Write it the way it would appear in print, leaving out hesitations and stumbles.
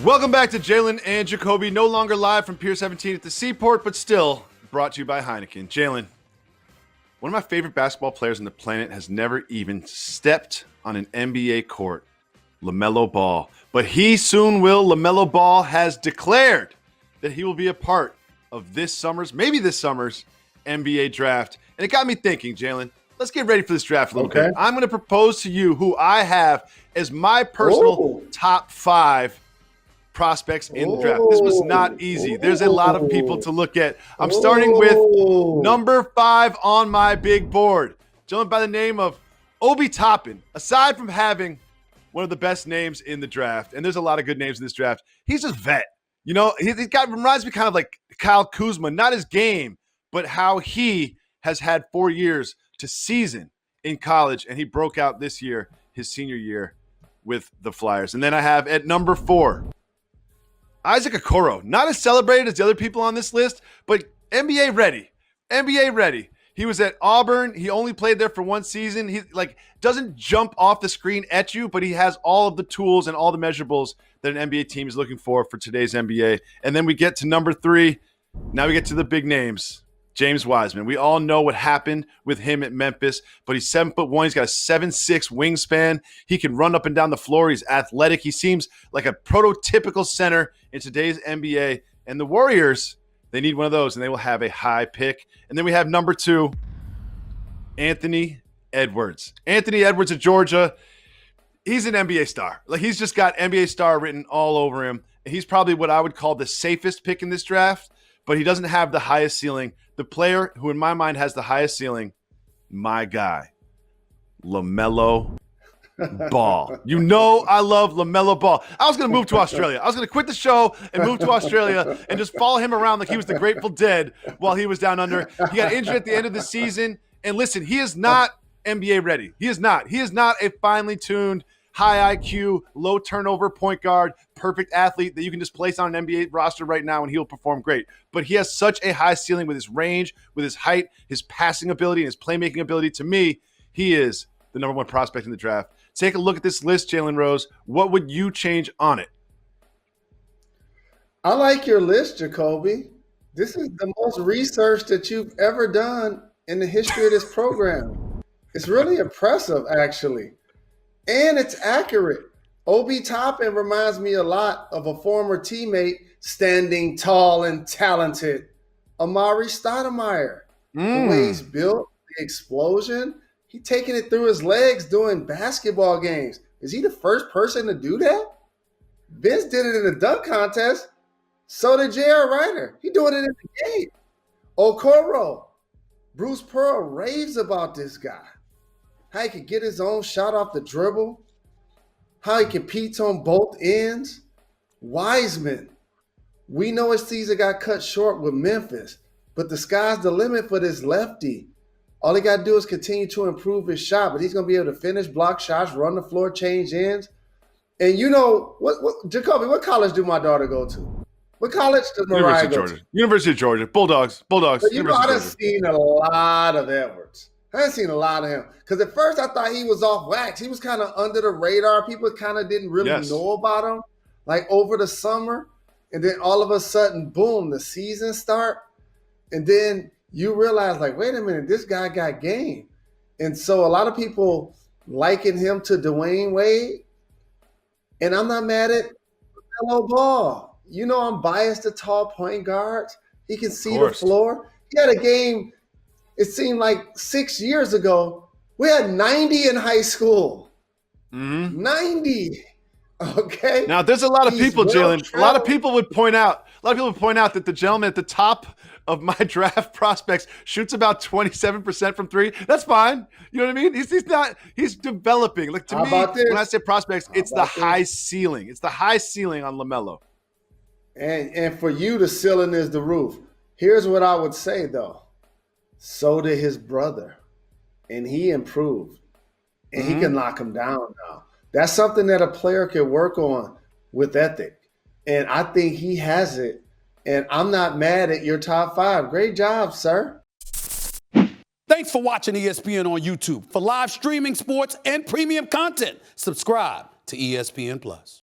Welcome back to Jalen and Jacoby, no longer live from Pier 17 at the Seaport, but still brought to you by Heineken. Jalen, one of my favorite basketball players on the planet has never even stepped on an NBA court, LaMelo Ball. But he soon will. LaMelo Ball has declared that he will be a part of this summer's NBA draft. And it got me thinking, Jalen, let's get ready for this draft a little bit. I'm going to propose to you who I have as my personal top 5 prospects in the draft. This was not easy. There's a lot of people to look at. I'm starting with number 5 on my big board. Gentleman by the name of Obi Toppin. Aside from having one of the best names in the draft, and there's a lot of good names in this draft, he's just vet. You know, he reminds me kind of like Kyle Kuzma, not his game, but how he has had 4 years to season in college, and he broke out this year, his senior year, with the Flyers. And then I have at number 4, Isaac Okoro. Not as celebrated as the other people on this list, but NBA ready. NBA ready. He was at Auburn. He only played there for 1 season. He doesn't jump off the screen at you, but he has all of the tools and all the measurables that an NBA team is looking for today's NBA. And then we get to number 3. Now we get to the big names. James Wiseman. We all know what happened with him at Memphis, but he's 7'1". He's got a 7'6" wingspan. He can run up and down the floor. He's athletic. He seems like a prototypical center in today's NBA. And the Warriors, they need one of those, and they will have a high pick. And then we have number 2, Anthony Edwards. Anthony Edwards of Georgia. He's an NBA star. He's just got NBA star written all over him. He's probably what I would call the safest pick in this draft, but he doesn't have the highest ceiling. The player who, in my mind, has the highest ceiling, my guy, LaMelo Ball. You know I love LaMelo Ball. I was going to move to Australia. I was going to quit the show and move to Australia and just follow him around like he was the Grateful Dead while he was down under. He got injured at the end of the season. And listen, he is not NBA ready. He is not. He is not a finely tuned, high IQ, low turnover point guard, perfect athlete that you can just place on an NBA roster right now and he'll perform great. But he has such a high ceiling with his range, with his height, his passing ability, and his playmaking ability. To me, he is the number 1 prospect in the draft. Take a look at this list, Jalen Rose. What would you change on it? I like your list, Jacoby. This is the most research that you've ever done in the history of this program. It's really impressive, actually. And it's accurate. Obi Toppin reminds me a lot of a former teammate, standing tall and talented, Amari Stoudemire. The way he's built, the explosion, he taking it through his legs doing basketball games. Is he the first person to do that? Vince did it in the dunk contest. So did J.R. Ryder. He doing it in the game. Okoro. Bruce Pearl raves about this guy. How he can get his own shot off the dribble. How he competes on both ends. Wiseman. We know his season got cut short with Memphis, but the sky's the limit for this lefty. All he got to do is continue to improve his shot, but he's going to be able to finish block shots, run the floor, change ends. And you know, Jacoby, what college do my daughter go to? What college does Mariah go to? University of Georgia. Bulldogs. But you know, I done seen a lot of Edwards. I haven't seen a lot of him. Because at first I thought he was off wax. He was kind of under the radar. People kind of didn't really know about him, like over the summer. And then all of a sudden, boom, the season start. And then you realize, like, wait a minute, this guy got game. And so a lot of people liken him to Dwayne Wade. And I'm not mad at LaMelo Ball. You know I'm biased to tall point guards. He can see the floor. He had a game, it seemed like 6 years ago, we had 90 in high school. 90. Okay. Now there's a lot of people, Jalen. A lot of people would point out that the gentleman at the top of my draft prospects shoots about 27% from 3. That's fine. You know what I mean? He's developing. Like, to me, when I say prospects, it's the high ceiling. It's the high ceiling on LaMelo. And for you, the ceiling is the roof. Here's what I would say, though. So did his brother. And he improved. And he can knock him down now. That's something that a player can work on with ethic. And I think he has it. And I'm not mad at your top 5. Great job, sir. Thanks for watching ESPN on YouTube. For live streaming sports and premium content, subscribe to ESPN+.